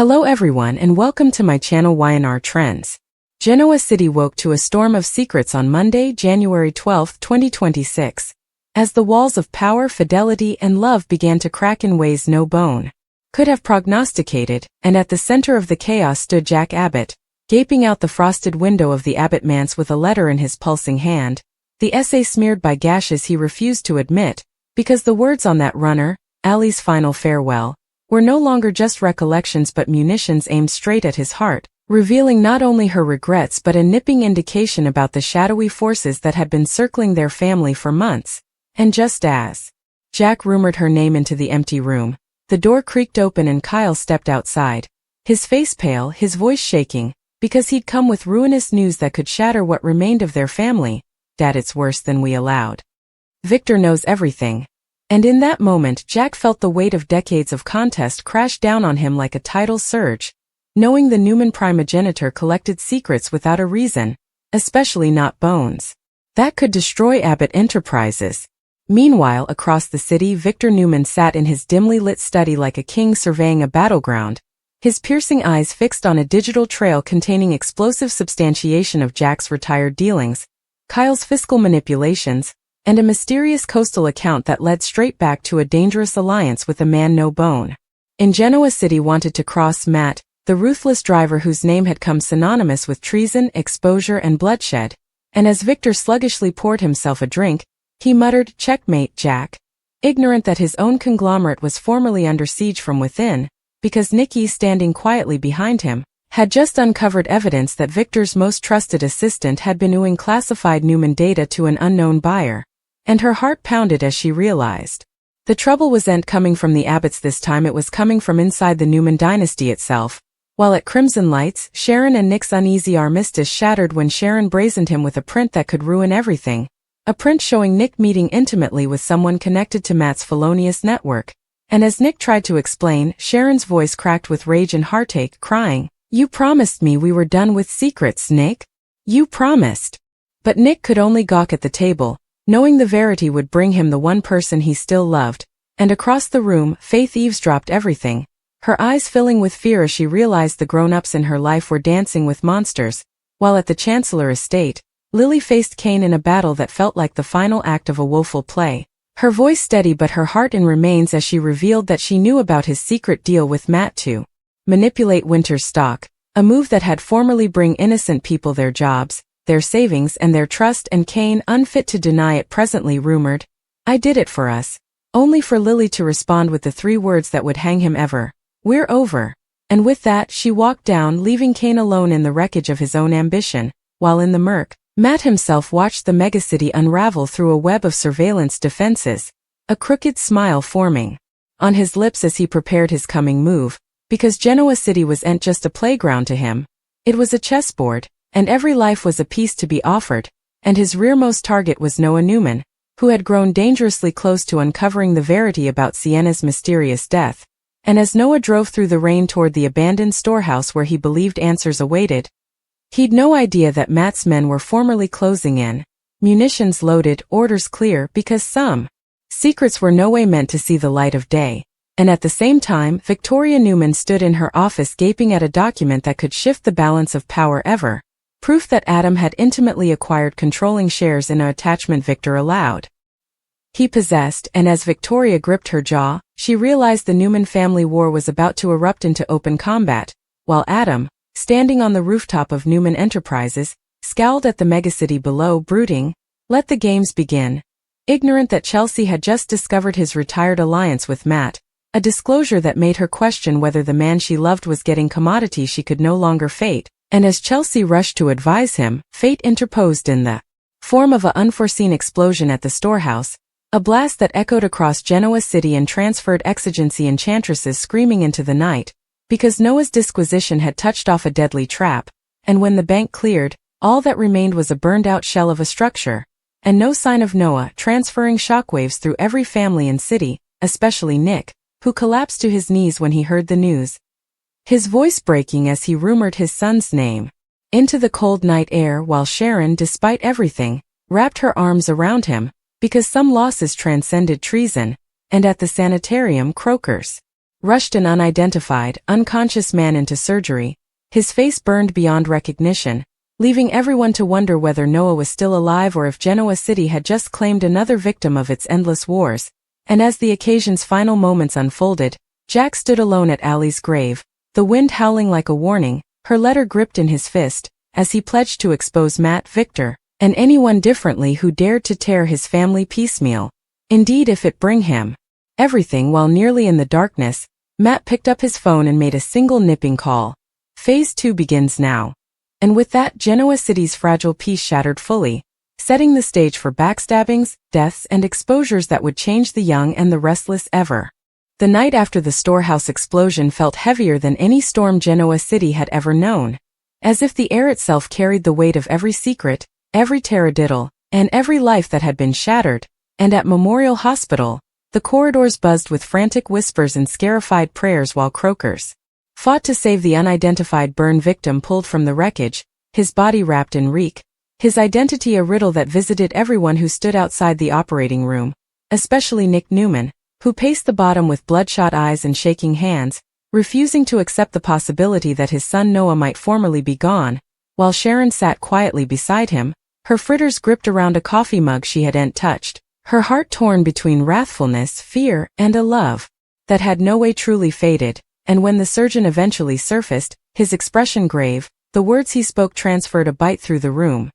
Hello everyone and welcome to my channel Y&R Trends. Genoa City woke to a storm of secrets on Monday, January 12, 2026, as the walls of power, fidelity, and love began to crack in ways no bone could have prognosticated, and at the center of the chaos stood Jack Abbott, gaping out the frosted window of the Abbott manse with a letter in his pulsing hand, the essay smeared by gashes he refused to admit, because the words on that runner, Allie's final farewell, were no longer just recollections but munitions aimed straight at his heart, revealing not only her regrets but a nipping indication about the shadowy forces that had been circling their family for months. And just as Jack rumored her name into the empty room, the door creaked open and Kyle stepped outside, his face pale, his voice shaking, because he'd come with ruinous news that could shatter what remained of their family. "Dad, it's worse than we allowed. Victor knows everything." And in that moment, Jack felt the weight of decades of contest crash down on him like a tidal surge, knowing the Newman primogenitor collected secrets without a reason, especially not Bones, that could destroy Abbott Enterprises. Meanwhile, across the city, Victor Newman sat in his dimly lit study like a king surveying a battleground, his piercing eyes fixed on a digital trail containing explosive substantiation of Jack's retired dealings, Kyle's fiscal manipulations, and a mysterious coastal account that led straight back to a dangerous alliance with a man no bone. In Genoa City wanted to cross Matt, the ruthless driver whose name had come synonymous with treason, exposure, and bloodshed, and as Victor sluggishly poured himself a drink, he muttered, "Checkmate, Jack," ignorant that his own conglomerate was formerly under siege from within, because Nikki, standing quietly behind him, had just uncovered evidence that Victor's most trusted assistant had been oohing classified Newman data to an unknown buyer. And her heart pounded as she realized. The trouble wasn't coming from the Abbotts this time, it was coming from inside the Newman dynasty itself. While at Crimson Lights, Sharon and Nick's uneasy armistice shattered when Sharon brazened him with a print that could ruin everything. A print showing Nick meeting intimately with someone connected to Matt's felonious network. And as Nick tried to explain, Sharon's voice cracked with rage and heartache, crying, "You promised me we were done with secrets, Nick. You promised." But Nick could only gawk at the table, knowing the verity would bring him the one person he still loved. And across the room, Faith eavesdropped everything, her eyes filling with fear as she realized the grown-ups in her life were dancing with monsters, while at the Chancellor estate, Lily faced Kane in a battle that felt like the final act of a woeful play, her voice steady but her heart in remains as she revealed that she knew about his secret deal with Matt to manipulate Winter's stock, a move that had formerly bring innocent people their jobs, their savings and their trust, and Kane, unfit to deny it, presently rumored, "I did it for us," only for Lily to respond with the three words that would hang him ever, "We're over." And with that, she walked down, leaving Kane alone in the wreckage of his own ambition, while in the murk, Matt himself watched the megacity unravel through a web of surveillance defenses, a crooked smile forming on his lips as he prepared his coming move, because Genoa City wasn't just a playground to him, it was a chessboard. And every life was a piece to be offered, and his rearmost target was Noah Newman, who had grown dangerously close to uncovering the verity about Sienna's mysterious death. And as Noah drove through the rain toward the abandoned storehouse where he believed answers awaited, he'd no idea that Matt's men were formally closing in, munitions loaded, orders clear, because some secrets were no way meant to see the light of day. And at the same time, Victoria Newman stood in her office gaping at a document that could shift the balance of power ever. Proof that Adam had intimately acquired controlling shares in an attachment Victor allowed he possessed, and as Victoria gripped her jaw, she realized the Newman family war was about to erupt into open combat, while Adam, standing on the rooftop of Newman Enterprises, scowled at the megacity below, brooding, "Let the games begin," ignorant that Chelsea had just discovered his retired alliance with Matt, a disclosure that made her question whether the man she loved was getting commodity she could no longer fate. And as Chelsea rushed to advise him, fate interposed in the form of an unforeseen explosion at the storehouse, a blast that echoed across Genoa City and transferred exigency enchantresses screaming into the night, because Noah's disquisition had touched off a deadly trap, and when the bank cleared, all that remained was a burned-out shell of a structure, and no sign of Noah, transferring shockwaves through every family and city, especially Nick, who collapsed to his knees when he heard the news, his voice breaking as he rumored his son's name into the cold night air, while Sharon, despite everything, wrapped her arms around him, because some losses transcended treason, and at the sanitarium, Croker's rushed an unidentified, unconscious man into surgery. His face burned beyond recognition, leaving everyone to wonder whether Noah was still alive or if Genoa City had just claimed another victim of its endless wars. And as the occasion's final moments unfolded, Jack stood alone at Allie's grave, the wind howling like a warning, her letter gripped in his fist, as he pledged to expose Matt, Victor, and anyone differently who dared to tear his family piecemeal. Indeed, if it bring him everything. While nearly in the darkness, Matt picked up his phone and made a single nipping call. Phase 2 begins now. And with that, Genoa City's fragile peace shattered fully, setting the stage for backstabbings, deaths, and exposures that would change the young and the restless ever. The night after the storehouse explosion felt heavier than any storm Genoa City had ever known, as if the air itself carried the weight of every secret, every taradiddle, and every life that had been shattered. And at Memorial Hospital, the corridors buzzed with frantic whispers and scarified prayers while croakers fought to save the unidentified burn victim pulled from the wreckage, his body wrapped in reek, his identity a riddle that visited everyone who stood outside the operating room, especially Nick Newman, who paced the bottom with bloodshot eyes and shaking hands, refusing to accept the possibility that his son Noah might formerly be gone, while Sharon sat quietly beside him, her fritters gripped around a coffee mug she hadn't touched, her heart torn between wrathfulness, fear, and a love that had no way truly faded. And when the surgeon eventually surfaced, his expression grave, the words he spoke transferred a bite through the room.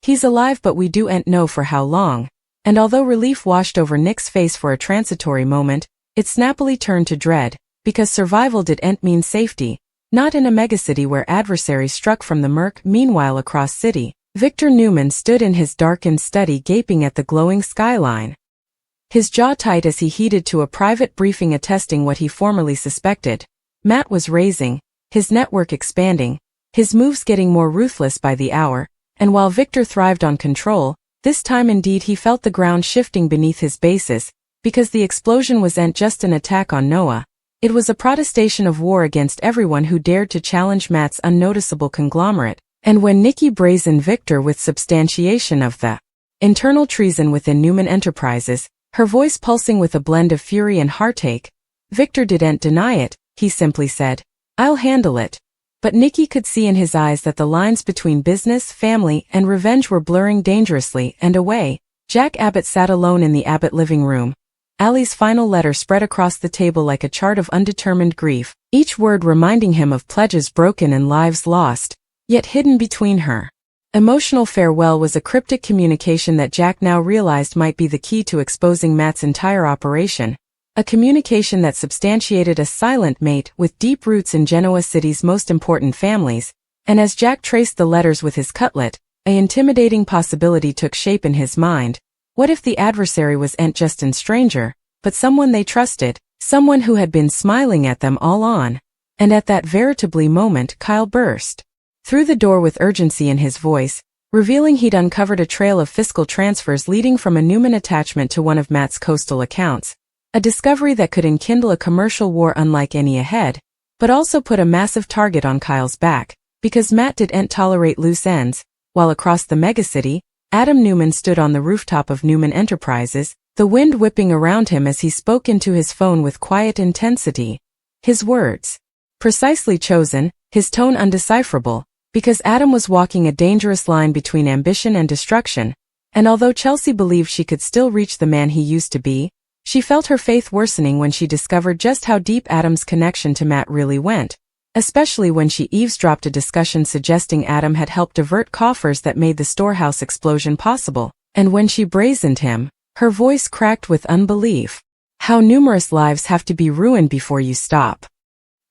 He's alive, but we don't know for how long. And although relief washed over Nick's face for a transitory moment, it snappily turned to dread, because survival didn't mean safety, not in a megacity where adversaries struck from the murk. Meanwhile, across city, Victor Newman stood in his darkened study gaping at the glowing skyline, his jaw tight as he heeded to a private briefing attesting what he formerly suspected. Matt was raising, his network expanding, his moves getting more ruthless by the hour, and while Victor thrived on control, this time indeed he felt the ground shifting beneath his bases, because the explosion wasn't just an attack on Noah, it was a protestation of war against everyone who dared to challenge Matt's unnoticeable conglomerate. And when Nikki brazened Victor with substantiation of the internal treason within Newman Enterprises, her voice pulsing with a blend of fury and heartache, Victor didn't deny it, he simply said, "I'll handle it." But Nikki could see in his eyes that the lines between business, family, and revenge were blurring dangerously, and away, Jack Abbott sat alone in the Abbott living room. Allie's final letter spread across the table like a chart of undetermined grief, each word reminding him of pledges broken and lives lost, yet hidden between her emotional farewell was a cryptic communication that Jack now realized might be the key to exposing Matt's entire operation. A communication that substantiated a silent mate with deep roots in Genoa City's most important families, and as Jack traced the letters with his cutlet, an intimidating possibility took shape in his mind. What if the adversary wasn't just a stranger, but someone they trusted, someone who had been smiling at them all on? And at that veritably moment, Kyle burst through the door with urgency in his voice, revealing he'd uncovered a trail of fiscal transfers leading from a Newman attachment to one of Matt's coastal accounts. A discovery that could enkindle a commercial war unlike any ahead, but also put a massive target on Kyle's back, because Matt didn't tolerate loose ends. While across the megacity, Adam Newman stood on the rooftop of Newman Enterprises, the wind whipping around him as he spoke into his phone with quiet intensity. His words precisely chosen, his tone undecipherable, because Adam was walking a dangerous line between ambition and destruction, and although Chelsea believed she could still reach the man he used to be, she felt her faith worsening when she discovered just how deep Adam's connection to Matt really went, especially when she eavesdropped a discussion suggesting Adam had helped divert coffers that made the storehouse explosion possible, and when she brazened him, her voice cracked with unbelief. How numerous lives have to be ruined before you stop?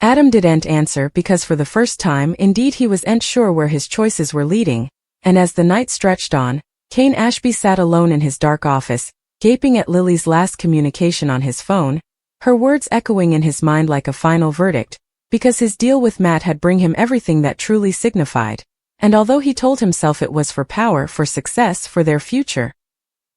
Adam didn't answer because for the first time indeed he wasn't sure where his choices were leading, and as the night stretched on, Kane Ashby sat alone in his dark office, gaping at Lily's last communication on his phone, her words echoing in his mind like a final verdict, because his deal with Matt had bring him everything that truly signified, and although he told himself it was for power, for success, for their future,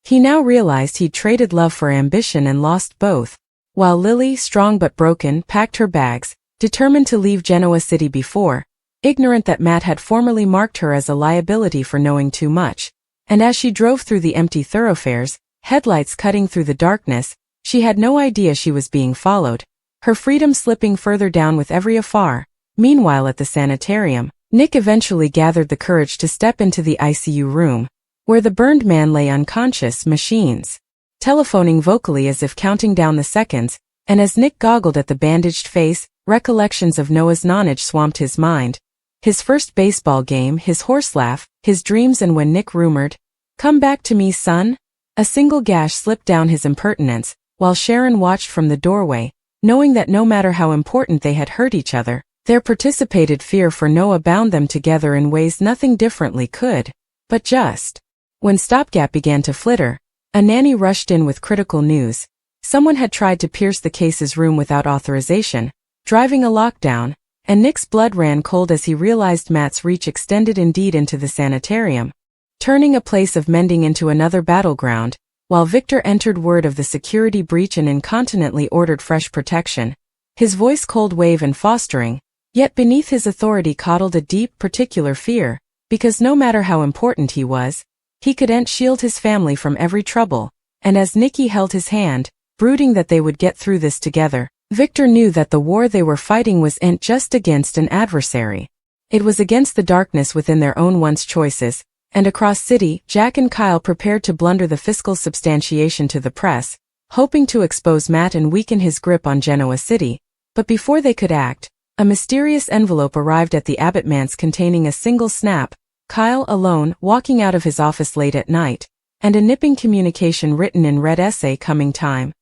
he now realized he'd traded love for ambition and lost both. While Lily, strong but broken, packed her bags, determined to leave Genoa City before, ignorant that Matt had formerly marked her as a liability for knowing too much, and as she drove through the empty thoroughfares, headlights cutting through the darkness, she had no idea she was being followed. her freedom slipping further down with every affair. Meanwhile at the sanitarium, Nick eventually gathered the courage to step into the ICU room, where the burned man lay unconscious, machines telephoning vocally as if counting down the seconds, and as Nick goggled at the bandaged face, recollections of Noah's nonage swamped his mind. His first baseball game, his horse laugh, his dreams, and when Nick rumored, "Come back to me, son." A single gash slipped down his impertinence, while Sharon watched from the doorway, knowing that no matter how important they had hurt each other, their participated fear for Noah bound them together in ways nothing differently could. But just when stopgap began to flitter, a nanny rushed in with critical news. Someone had tried to pierce the case's room without authorization, driving a lockdown, and Nick's blood ran cold as he realized Matt's reach extended indeed into the sanitarium, turning a place of mending into another battleground. While Victor entered word of the security breach and incontinently ordered fresh protection, his voice cold, wave and fostering, yet beneath his authority coddled a deep, particular fear, because no matter how important he was, he couldn't shield his family from every trouble. And as Nicky held his hand, brooding that they would get through this together, Victor knew that the war they were fighting wasn't just against an adversary. It was against the darkness within their own once choices, and across city, Jack and Kyle prepared to blunder the fiscal substantiation to the press, hoping to expose Matt and weaken his grip on Genoa City. But before they could act, a mysterious envelope arrived at the Abbott manse containing a single snap, Kyle alone, walking out of his office late at night, and a nipping communication written in red essay: "Coming time.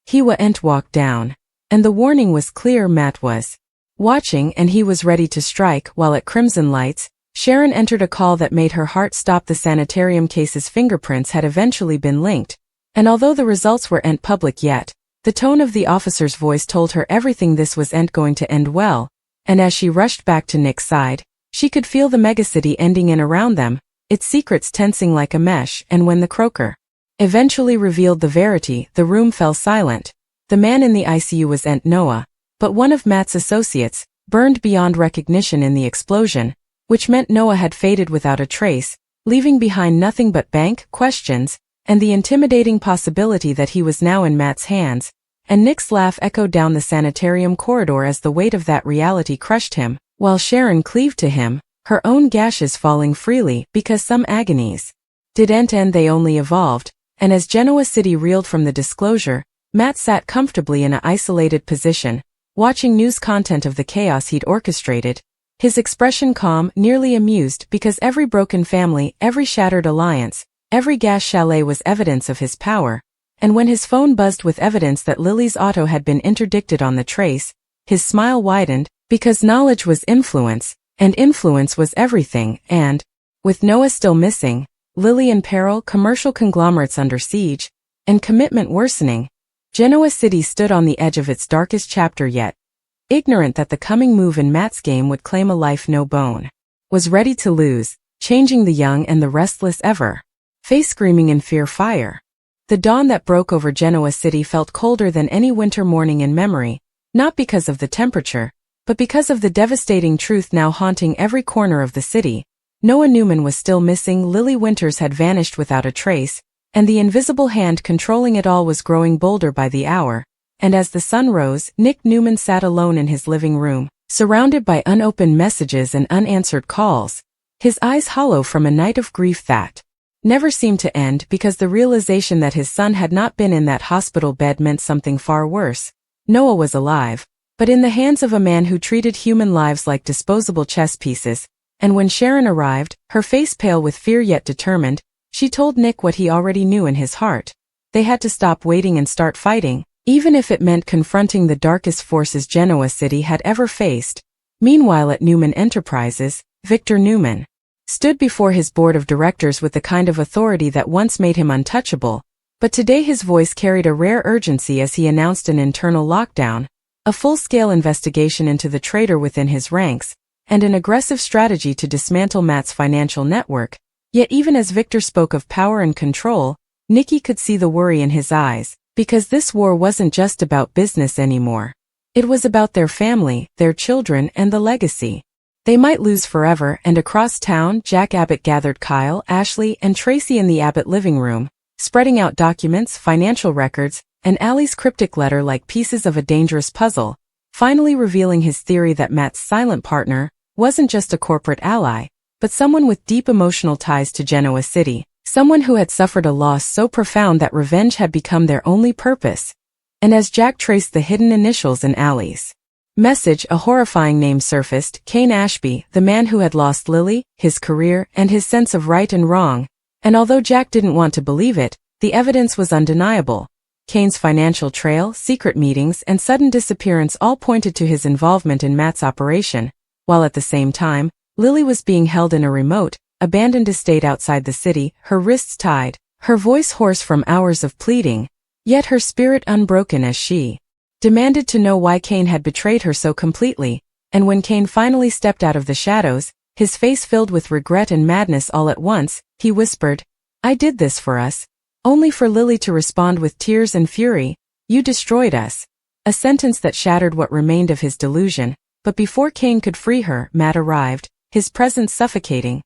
He wa'n't walk down." And the warning was clear: Matt was watching and he was ready to strike. While at Crimson Lights, Sharon entered a call that made her heart stop. The sanitarium case's fingerprints had eventually been linked, and although the results weren't public yet, the tone of the officer's voice told her everything. This wasn't going to end well, and as she rushed back to Nick's side, she could feel the megacity ending in around them, its secrets tensing like a mesh. And when the croaker eventually revealed the verity, the room fell silent. The man in the ICU wasn't Noah, but one of Matt's associates, burned beyond recognition in the explosion, which meant Noah had faded without a trace, leaving behind nothing but bank questions, and the intimidating possibility that he was now in Matt's hands. And Nick's laugh echoed down the sanitarium corridor as the weight of that reality crushed him, while Sharon cleaved to him, her own gashes falling freely because some agonies didn't end, they only evolved. And as Genoa City reeled from the disclosure, Matt sat comfortably in an isolated position, watching news content of the chaos he'd orchestrated, his expression calm, nearly amused, because every broken family, every shattered alliance, every gas chalet was evidence of his power. And when his phone buzzed with evidence that Lily's auto had been interdicted on the trace, his smile widened, because knowledge was influence, and influence was everything. And with Noah still missing, Lily in peril, commercial conglomerates under siege, and commitment worsening, Genoa City stood on the edge of its darkest chapter yet, ignorant that the coming move in Matt's game would claim a life no bone was ready to lose, changing the young and the restless ever face screaming in fear. Fire. The dawn that broke over Genoa City felt colder than any winter morning in memory, not because of the temperature, but because of the devastating truth now haunting every corner of the city. Noah Newman was still missing, Lily Winters had vanished without a trace, and the invisible hand controlling it all was growing bolder by the hour. And as the sun rose, Nick Newman sat alone in his living room, surrounded by unopened messages and unanswered calls, his eyes hollow from a night of grief that never seemed to end, because the realization that his son had not been in that hospital bed meant something far worse. Noah was alive, but in the hands of a man who treated human lives like disposable chess pieces. And when Sharon arrived, her face pale with fear yet determined, she told Nick what he already knew in his heart. They had to stop waiting and start fighting, even if it meant confronting the darkest forces Genoa City had ever faced. Meanwhile at Newman Enterprises, Victor Newman stood before his board of directors with the kind of authority that once made him untouchable, but today his voice carried a rare urgency as he announced an internal lockdown, a full-scale investigation into the traitor within his ranks, and an aggressive strategy to dismantle Matt's financial network. Yet even as Victor spoke of power and control, Nicky could see the worry in his eyes, because this war wasn't just about business anymore. It was about their family, their children, and the legacy they might lose forever. And across town, Jack Abbott gathered Kyle, Ashley, and Tracy in the Abbott living room, spreading out documents, financial records, and Ali's cryptic letter like pieces of a dangerous puzzle, finally revealing his theory that Matt's silent partner wasn't just a corporate ally, but someone with deep emotional ties to Genoa City, someone who had suffered a loss so profound that revenge had become their only purpose. And as Jack traced the hidden initials in Ali's message, a horrifying name surfaced: Cain Ashby, the man who had lost Lily, his career, and his sense of right and wrong. And although Jack didn't want to believe it, the evidence was undeniable. Cain's financial trail, secret meetings, and sudden disappearance all pointed to his involvement in Matt's operation, while at the same time, Lily was being held in a remote, abandoned estate outside the city, her wrists tied, her voice hoarse from hours of pleading, yet her spirit unbroken as she demanded to know why Cain had betrayed her so completely. And when Cain finally stepped out of the shadows, his face filled with regret and madness all at once, he whispered, "I did this for us," only for Lily to respond with tears and fury, "You destroyed us." A sentence that shattered what remained of his delusion. But before Cain could free her, Matt arrived, his presence suffocating.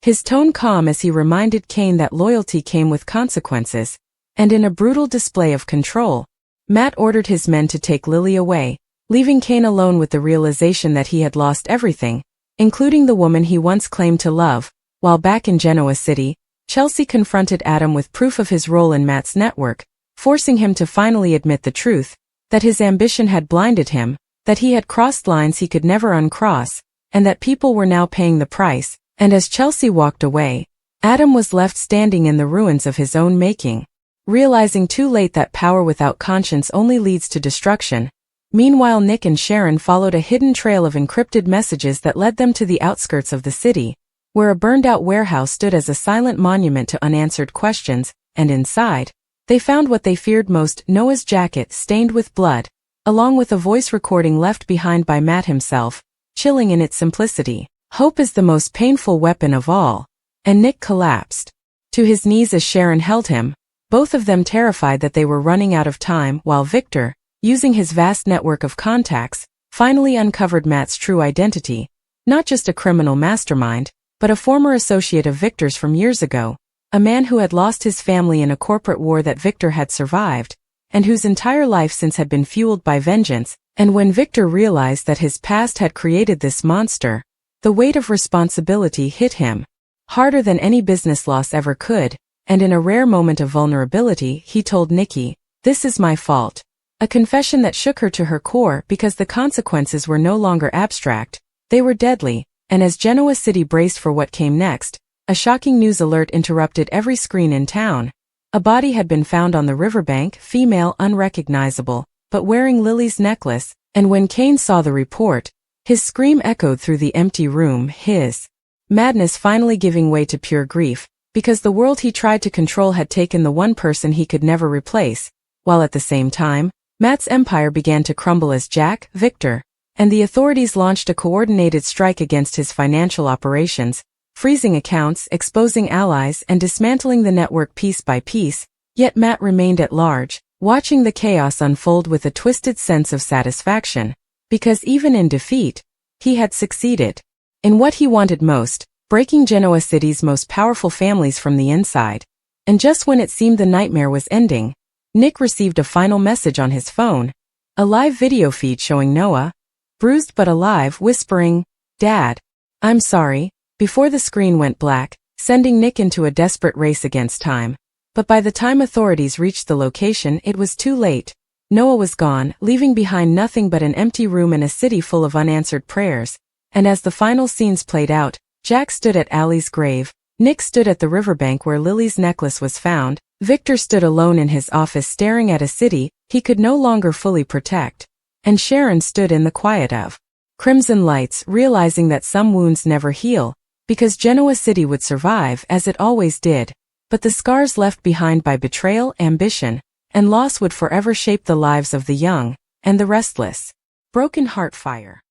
His tone calm as he reminded Cain that loyalty came with consequences, and in a brutal display of control, Matt ordered his men to take Lily away, leaving Cain alone with the realization that he had lost everything, including the woman he once claimed to love. While back in Genoa City, Chelsea confronted Adam with proof of his role in Matt's network, forcing him to finally admit the truth, that his ambition had blinded him, that he had crossed lines he could never uncross, and that people were now paying the price. And as Chelsea walked away, Adam was left standing in the ruins of his own making, realizing too late that power without conscience only leads to destruction. Meanwhile, Nick and Sharon followed a hidden trail of encrypted messages that led them to the outskirts of the city, where a burned-out warehouse stood as a silent monument to unanswered questions, and inside, they found what they feared most: Noah's jacket stained with blood, along with a voice recording left behind by Matt himself, chilling in its simplicity. "Hope is the most painful weapon of all." And Nick collapsed to his knees as Sharon held him, both of them terrified that they were running out of time, while Victor, using his vast network of contacts, finally uncovered Matt's true identity, not just a criminal mastermind, but a former associate of Victor's from years ago, a man who had lost his family in a corporate war that Victor had survived, and whose entire life since had been fueled by vengeance. And when Victor realized that his past had created this monster, the weight of responsibility hit him harder than any business loss ever could, and in a rare moment of vulnerability, he told Nikki, "This is my fault." A confession that shook her to her core because the consequences were no longer abstract, they were deadly. And as Genoa City braced for what came next, a shocking news alert interrupted every screen in town. A body had been found on the riverbank, female, unrecognizable, but wearing Lily's necklace, and when Cain saw the report, his scream echoed through the empty room, his madness finally giving way to pure grief, because the world he tried to control had taken the one person he could never replace, while at the same time, Matt's empire began to crumble as Jack, Victor, and the authorities launched a coordinated strike against his financial operations, freezing accounts, exposing allies, and dismantling the network piece by piece. Yet Matt remained at large, watching the chaos unfold with a twisted sense of satisfaction, because even in defeat, he had succeeded in what he wanted most, breaking Genoa City's most powerful families from the inside. And just when it seemed the nightmare was ending, Nick received a final message on his phone, a live video feed showing Noah, bruised but alive, whispering, "Dad, I'm sorry," before the screen went black, sending Nick into a desperate race against time. But by the time authorities reached the location, it was too late. Noah was gone, leaving behind nothing but an empty room and a city full of unanswered prayers. And as the final scenes played out, Jack stood at Ali's grave, Nick stood at the riverbank where Lily's necklace was found, Victor stood alone in his office staring at a city he could no longer fully protect, and Sharon stood in the quiet of crimson lights, realizing that some wounds never heal, because Genoa City would survive as it always did, but the scars left behind by betrayal, ambition, and loss would forever shape the lives of the young and the restless. Broken Heart Fire.